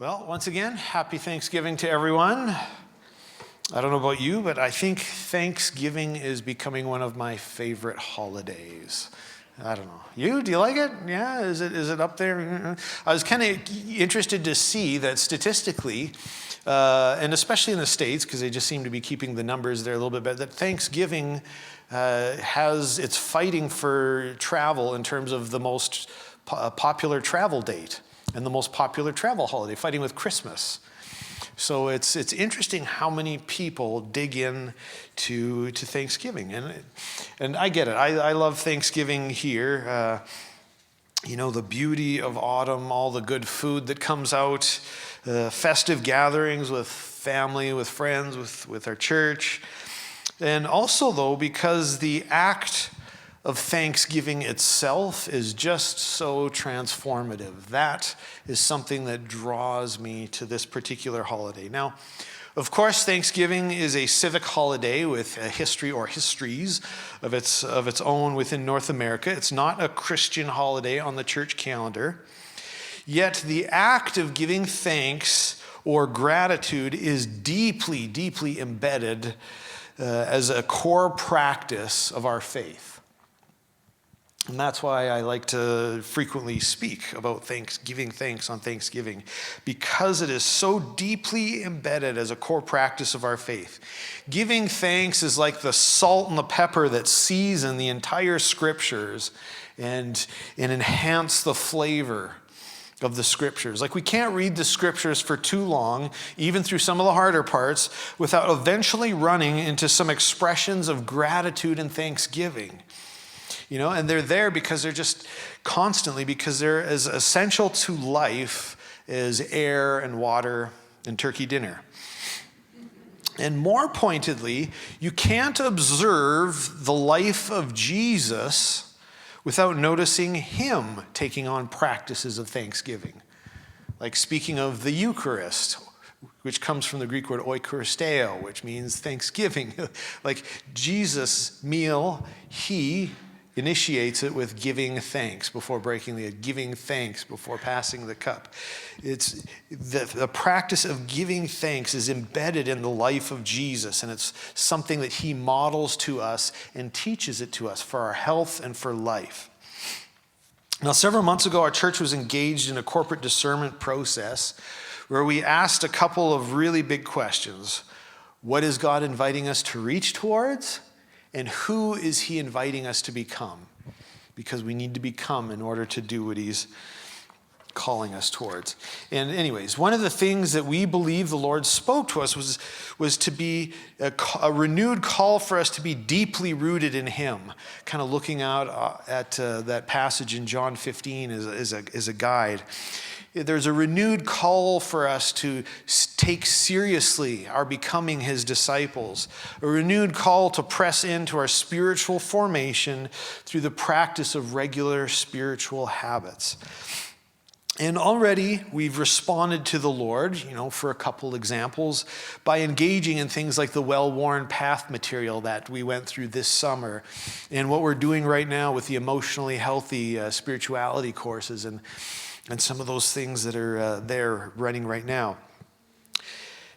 Well, once again, happy Thanksgiving to everyone. I don't know about you, but I think Thanksgiving is becoming one of my favorite holidays. I don't know. You? Do you like it? Yeah? Is it up there? I was kind of interested to see that statistically, and especially in the States, because they just seem to be keeping the numbers there a little bit better, that Thanksgiving it's fighting for travel in terms of the most popular travel date and the most popular travel holiday, fighting with Christmas. So it's interesting how many people dig in to Thanksgiving, and I get it. I love Thanksgiving here. The beauty of autumn, all the good food that comes out, festive gatherings with family, with friends, with our church, and also though because the act of Thanksgiving itself is just so transformative. That is something that draws me to this particular holiday. Now, of course, Thanksgiving is a civic holiday with a history or histories of its own within North America. It's not a Christian holiday on the church calendar. Yet the act of giving thanks or gratitude is deeply, deeply embedded as a core practice of our faith. And that's why I like to frequently speak about giving thanks on Thanksgiving, because it is so deeply embedded as a core practice of our faith. Giving thanks is like the salt and the pepper that season the entire scriptures and enhance the flavor of the scriptures. Like, we can't read the scriptures for too long, even through some of the harder parts, without eventually running into some expressions of gratitude and thanksgiving. And they're there because they're just constantly, because they're as essential to life as air and water and turkey dinner. And more pointedly, you can't observe the life of Jesus without noticing him taking on practices of thanksgiving. Like speaking of the Eucharist, which comes from the Greek word oikaristeo, which means thanksgiving. Like Jesus' meal, he initiates it with giving thanks before breaking giving thanks before passing the cup. It's the practice of giving thanks is embedded in the life of Jesus, and it's something that he models to us and teaches it to us for our health and for life. Now, several months ago, our church was engaged in a corporate discernment process where we asked a couple of really big questions. What is God inviting us to reach towards? And who is he inviting us to become? Because we need to become in order to do what he's calling us towards. And anyways, one of the things that we believe the Lord spoke to us was to be a renewed call for us to be deeply rooted in him. Kind of looking out at that passage in John 15 as a guide. There's a renewed call for us to take seriously our becoming his disciples, a renewed call to press into our spiritual formation through the practice of regular spiritual habits. And already we've responded to the Lord, for a couple examples, by engaging in things like the well-worn path material that we went through this summer, and what we're doing right now with the emotionally healthy spirituality courses and some of those things that are there running right now.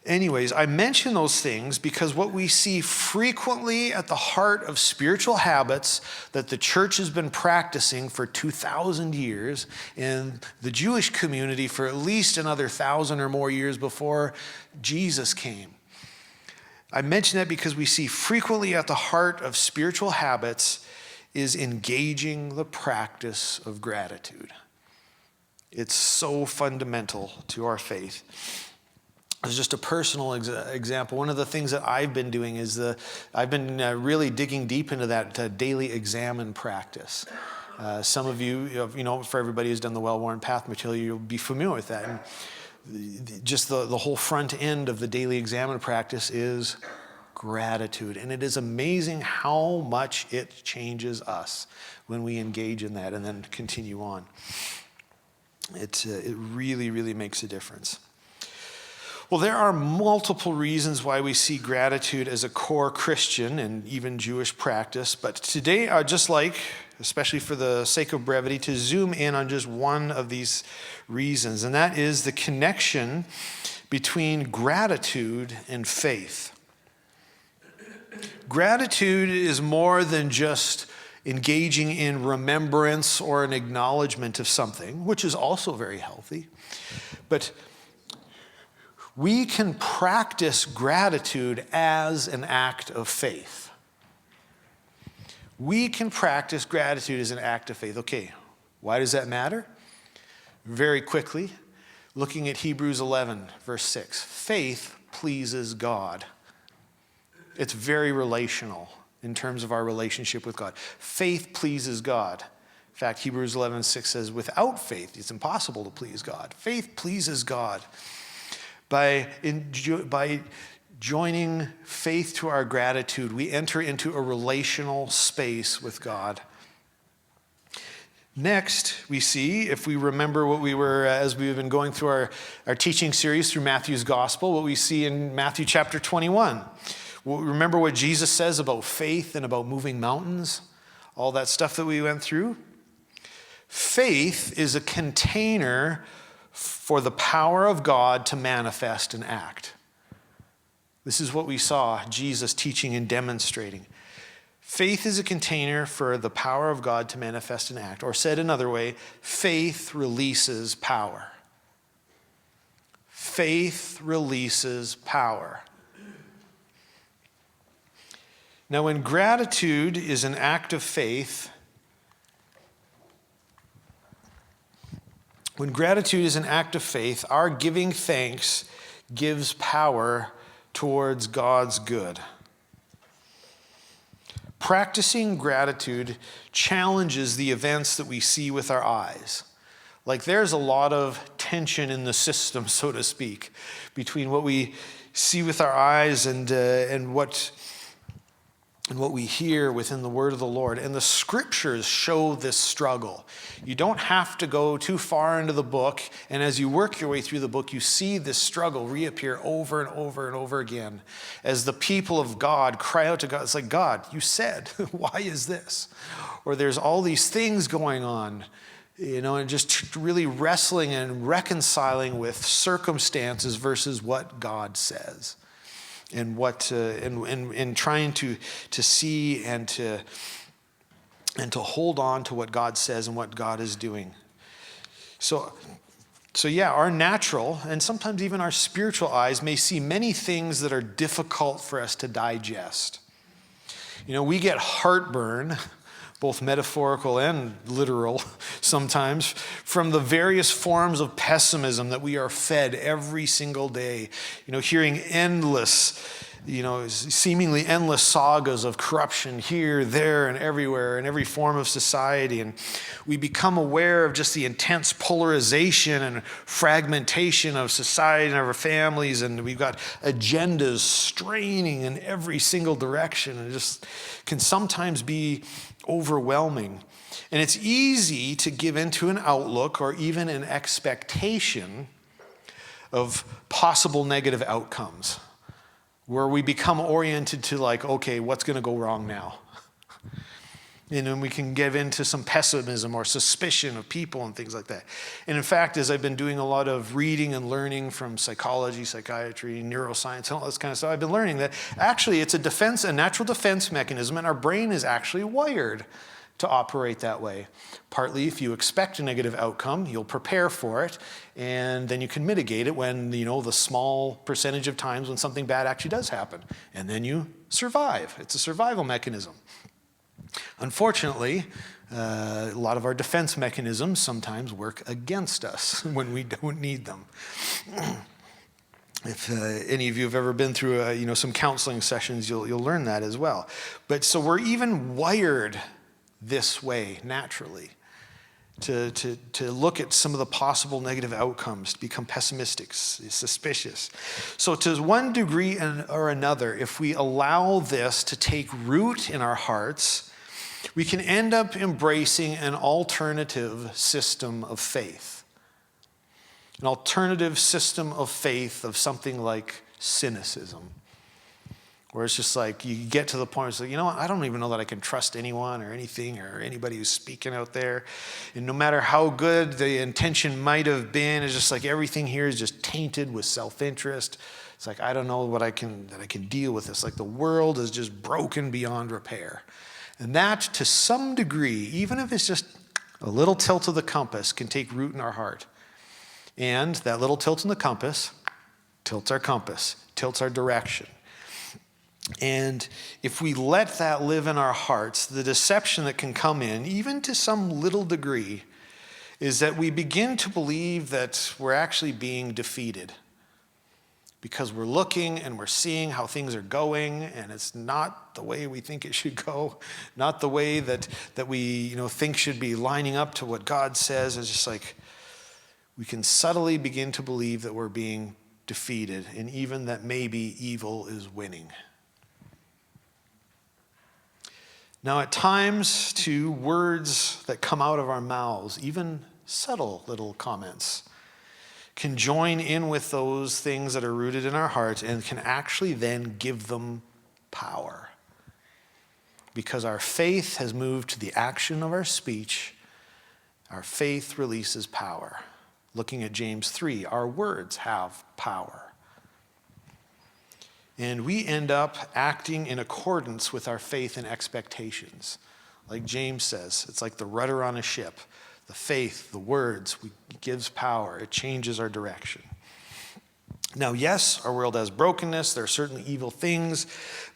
Anyways, I mention those things because what we see frequently at the heart of spiritual habits that the church has been practicing for 2,000 years, and the Jewish community for at least another 1,000 or more years before Jesus came. I mention that because we see frequently at the heart of spiritual habits is engaging the practice of gratitude. It's so fundamental to our faith. As just a personal example, one of the things that I've been doing is I've been really digging deep into that daily examine practice. Some of you, for everybody who's done the well-worn path material, you'll be familiar with that. And just the whole front end of the daily examine practice is gratitude. And it is amazing how much it changes us when we engage in that and then continue on. It really, really makes a difference. Well, there are multiple reasons why we see gratitude as a core Christian and even Jewish practice, but today, just like especially for the sake of brevity, to zoom in on just one of these reasons, and that is the connection between gratitude and faith. Gratitude is more than just engaging in remembrance or an acknowledgement of something, which is also very healthy. But we can practice gratitude as an act of faith. We can practice gratitude as an act of faith. Okay, why does that matter? Very quickly, looking at Hebrews 11, verse 6. Faith pleases God. It's very relational in terms of our relationship with God. Faith pleases God. In fact, Hebrews 11:6 says, without faith, it's impossible to please God. Faith pleases God. By joining faith to our gratitude, we enter into a relational space with God. Next, we see, if we remember what we were, as we've been going through our teaching series through Matthew's Gospel, what we see in Matthew chapter 21. Remember what Jesus says about faith and about moving mountains? All that stuff that we went through? Faith is a container for the power of God to manifest and act. This is what we saw Jesus teaching and demonstrating. Faith is a container for the power of God to manifest and act. Or said another way, faith releases power. Faith releases power. Now, when gratitude is an act of faith, our giving thanks gives power towards God's good. Practicing gratitude challenges the events that we see with our eyes. Like there's a lot of tension in the system, so to speak, between what we see with our eyes and what we hear within the word of the Lord. And the scriptures show this struggle. You don't have to go too far into the book, and as you work your way through the book, you see this struggle reappear over and over and over again. As the people of God cry out to God, it's like, God, you said, why is this? Or there's all these things going on, and just really wrestling and reconciling with circumstances versus what God says. And what and trying to see and to hold on to what God says and what God is doing. So yeah, our natural and sometimes even our spiritual eyes may see many things that are difficult for us to digest. We get heartburn, both metaphorical and literal sometimes, from the various forms of pessimism that we are fed every single day. Hearing endless, seemingly endless sagas of corruption here, there, and everywhere in every form of society. And we become aware of just the intense polarization and fragmentation of society and of our families. And we've got agendas straining in every single direction. And it just can sometimes be overwhelming. And it's easy to give into an outlook or even an expectation of possible negative outcomes, where we become oriented to okay, what's going to go wrong now? And we can give into some pessimism or suspicion of people and things like that. And in fact, as I've been doing a lot of reading and learning from psychology, psychiatry, neuroscience, and all this kind of stuff, I've been learning that actually it's a natural defense mechanism, and our brain is actually wired to operate that way. Partly, if you expect a negative outcome, you'll prepare for it, and then you can mitigate it when, the small percentage of times when something bad actually does happen. And then you survive. It's a survival mechanism. Unfortunately, a lot of our defense mechanisms sometimes work against us when we don't need them. If any of you have ever been through some counseling sessions, you'll learn that as well. But so we're even wired this way naturally, to look at some of the possible negative outcomes, to become pessimistic, suspicious. So to one degree or another, if we allow this to take root in our hearts, we can end up embracing an alternative system of faith. An alternative system of faith of something like cynicism, where it's just like you get to the point where it's like, you know what, I don't even know that I can trust anyone or anything or anybody who's speaking out there. And no matter how good the intention might have been, it's just like everything here is just tainted with self-interest. It's like, I don't know that I can deal with this. Like the world is just broken beyond repair. And that, to some degree, even if it's just a little tilt of the compass, can take root in our heart. And that little tilt in the compass tilts our direction. And if we let that live in our hearts, the deception that can come in, even to some little degree, is that we begin to believe that we're actually being defeated. Because we're looking and we're seeing how things are going, and it's not the way we think it should go, not the way that we think should be lining up to what God says. It's just like we can subtly begin to believe that we're being defeated, and even that maybe evil is winning. Now, at times, too, words that come out of our mouths, even subtle little comments, can join in with those things that are rooted in our hearts and can actually then give them power. Because our faith has moved to the action of our speech, our faith releases power. Looking at James 3, our words have power. And we end up acting in accordance with our faith and expectations. Like James says, it's like the rudder on a ship. The faith, the words, it gives power. It changes our direction. Now, yes, our world has brokenness. There are certainly evil things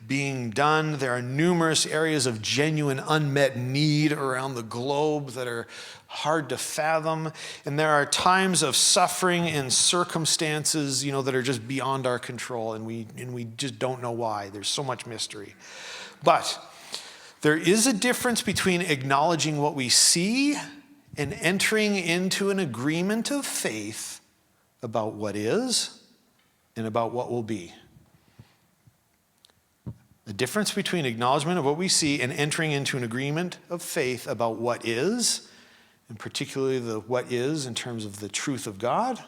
being done. There are numerous areas of genuine unmet need around the globe that are hard to fathom. And there are times of suffering and circumstances, that are just beyond our control, and we just don't know why. There's so much mystery. But there is a difference between acknowledging what we see and entering into an agreement of faith about what is and about what will be. The difference between acknowledgement of what we see and entering into an agreement of faith about what is, and particularly the what is in terms of the truth of God,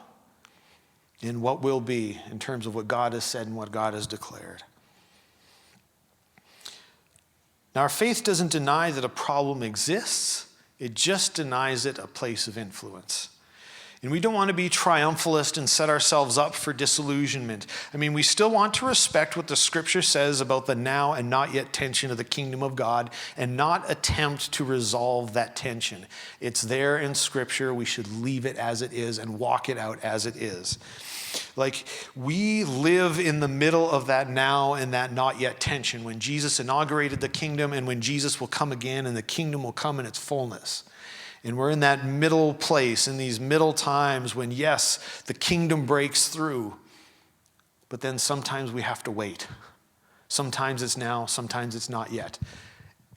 and what will be in terms of what God has said and what God has declared. Now, our faith doesn't deny that a problem exists. It just denies it a place of influence. And we don't want to be triumphalist and set ourselves up for disillusionment. We still want to respect what the scripture says about the now and not yet tension of the kingdom of God and not attempt to resolve that tension. It's there in scripture. We should leave it as it is and walk it out as it is. Like, we live in the middle of that now and that not yet tension, when Jesus inaugurated the kingdom and when Jesus will come again and the kingdom will come in its fullness. And we're in that middle place, in these middle times when, yes, the kingdom breaks through, but then sometimes we have to wait. Sometimes it's now, sometimes it's not yet.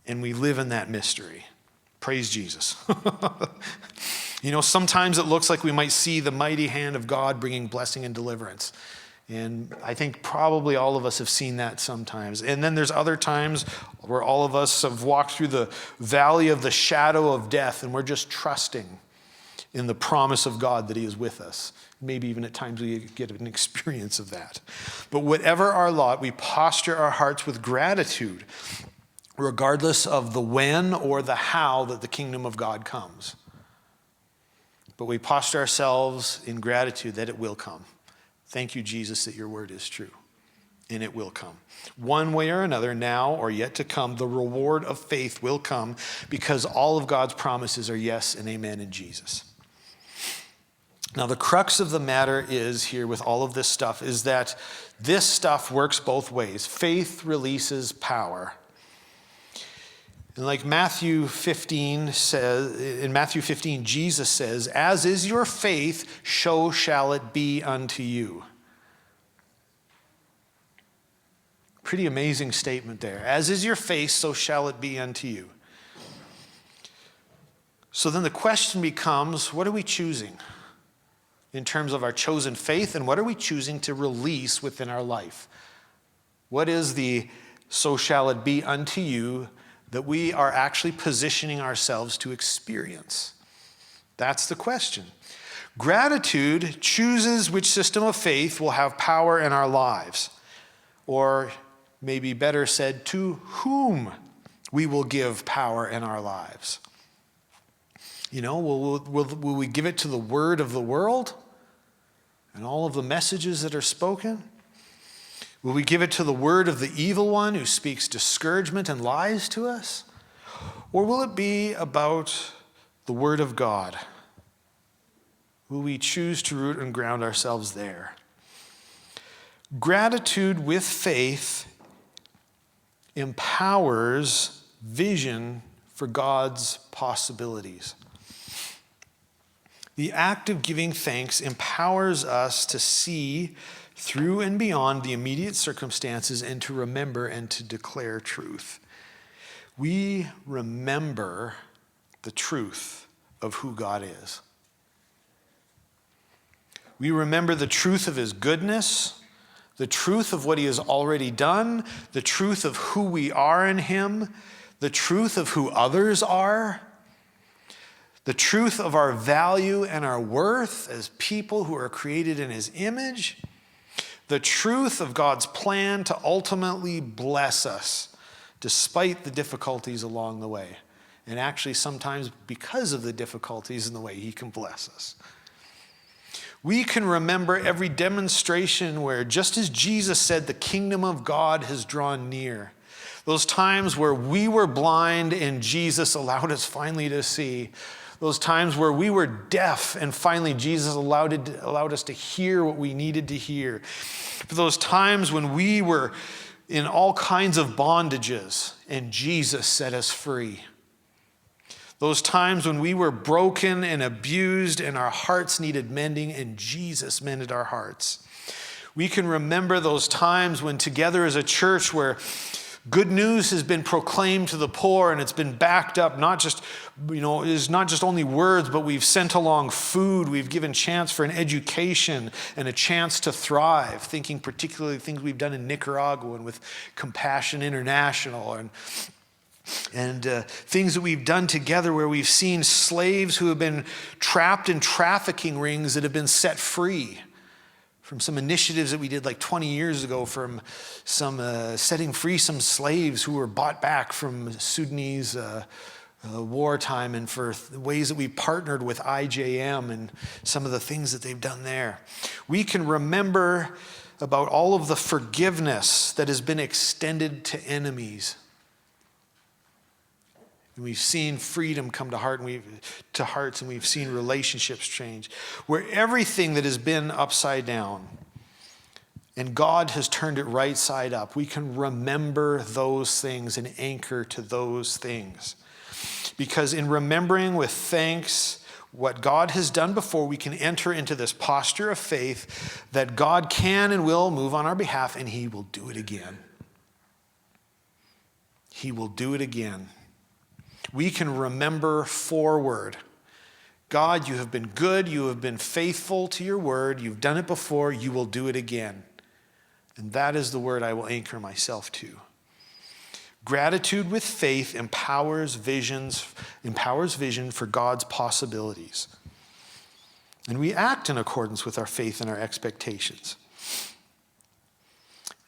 And we live in that mystery. Praise Jesus. Sometimes it looks like we might see the mighty hand of God bringing blessing and deliverance. And I think probably all of us have seen that sometimes. And then there's other times where all of us have walked through the valley of the shadow of death, and we're just trusting in the promise of God that he is with us. Maybe even at times we get an experience of that. But whatever our lot, we posture our hearts with gratitude, regardless of the when or the how that the kingdom of God comes. But we posture ourselves in gratitude that it will come. Thank you, Jesus, that your word is true, and it will come. One way or another, now or yet to come, the reward of faith will come, because all of God's promises are yes and amen in Jesus. Now, the crux of the matter is here with all of this stuff is that this stuff works both ways. Faith releases power. And like Matthew 15 says, in Matthew 15, Jesus says, "As is your faith, so shall it be unto you." Pretty amazing statement there. As is your faith, so shall it be unto you. So then the question becomes, what are we choosing in terms of our chosen faith, and what are we choosing to release within our life? What is the "so shall it be unto you" that we are actually positioning ourselves to experience? That's the question. Gratitude chooses which system of faith will have power in our lives. Or maybe better said, to whom we will give power in our lives. Will we give it to the word of the world and all of the messages that are spoken? Will we give it to the word of the evil one who speaks discouragement and lies to us? Or will it be about the word of God? Will we choose to root and ground ourselves there? Gratitude with faith empowers vision for God's possibilities. The act of giving thanks empowers us to see through and beyond the immediate circumstances and to remember and to declare truth. We remember the truth of who God is. We remember the truth of his goodness, the truth of what he has already done, the truth of who we are in him, the truth of who others are, the truth of our value and our worth as people who are created in his image, the truth of God's plan to ultimately bless us despite the difficulties along the way. And actually sometimes because of the difficulties in the way, he can bless us. We can remember every demonstration where, just as Jesus said, the kingdom of God has drawn near. Those times where we were blind and Jesus allowed us finally to see. Those times where we were deaf and finally Jesus allowed us to hear what we needed to hear. For those times when we were in all kinds of bondages and Jesus set us free. Those times when we were broken and abused and our hearts needed mending and Jesus mended our hearts. We can remember those times when together as a church where good news has been proclaimed to the poor and it's been backed up, not just, is not just only words, but we've sent along food, we've given chance for an education and a chance to thrive, thinking particularly things we've done in Nicaragua and with Compassion International and things that we've done together where we've seen slaves who have been trapped in trafficking rings that have been set free. From some initiatives that we did like 20 years ago, from some setting free some slaves who were bought back from Sudanese wartime, and for ways that we partnered with IJM and some of the things that they've done there. We can remember about all of the forgiveness that has been extended to enemies. And we've seen freedom come to hearts, and we've seen relationships change. Where everything that has been upside down and God has turned it right side up, we can remember those things and anchor to those things. Because in remembering with thanks what God has done before, we can enter into this posture of faith that God can and will move on our behalf, and he will do it again. He will do it again. We can remember forward. God, you have been good. You have been faithful to your word. You've done it before. You will do it again. And that is the word I will anchor myself to. Gratitude with faith empowers vision for God's possibilities. And we act in accordance with our faith and our expectations.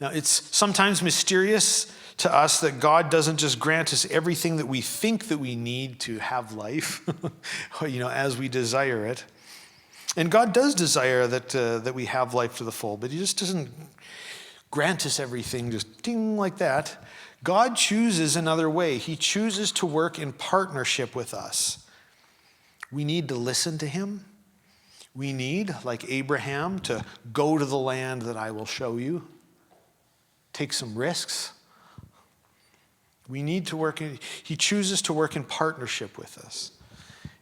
Now, it's sometimes mysterious to us that God doesn't just grant us everything that we think that we need to have life, as we desire it. And God does desire that we have life to the full, but he just doesn't grant us everything just ding like that. God chooses another way. He chooses to work in partnership with us. We need to listen to him. We need, like Abraham, to go to the land that I will show you. Take some risks. We need to work he chooses to work in partnership with us.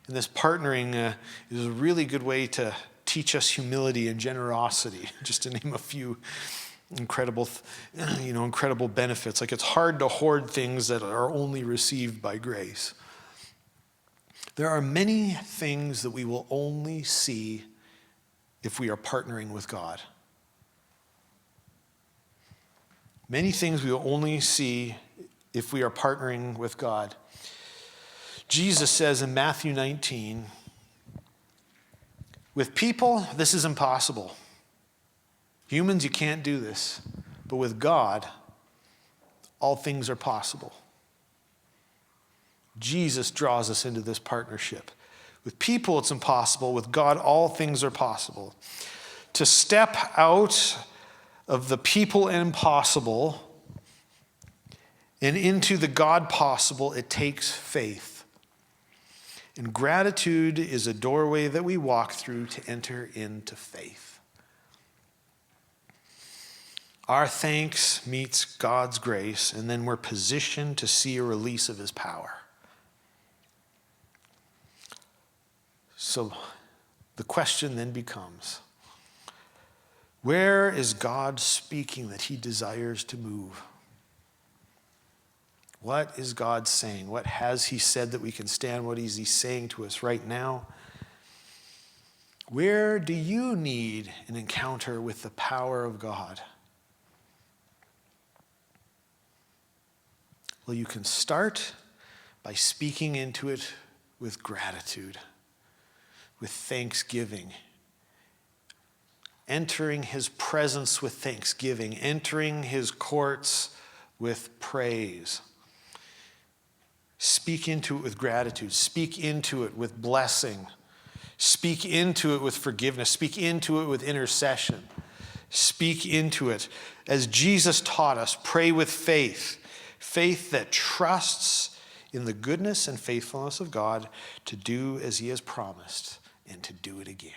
And this partnering is a really good way to teach us humility and generosity, just to name a few incredible benefits. Like, it's hard to hoard things that are only received by grace. There are many things that we will only see if we are partnering with God. Many things we will only see if we are partnering with God. Jesus says in Matthew 19, with people, this is impossible. Humans, you can't do this. But with God, all things are possible. Jesus draws us into this partnership. With people, it's impossible. With God, all things are possible. To step out of the people impossible and into the God possible, it takes faith. And gratitude is a doorway that we walk through to enter into faith. Our thanks meets God's grace, and then we're positioned to see a release of his power. So the question then becomes, where is God speaking that he desires to move? What is God saying? What has he said that we can stand? What is he saying to us right now? Where do you need an encounter with the power of God? Well, you can start by speaking into it with gratitude, with thanksgiving, entering his presence with thanksgiving, entering his courts with praise. Speak into it with gratitude. Speak into it with blessing. Speak into it with forgiveness. Speak into it with intercession. Speak into it. As Jesus taught us, pray with faith. Faith that trusts in the goodness and faithfulness of God to do as he has promised and to do it again.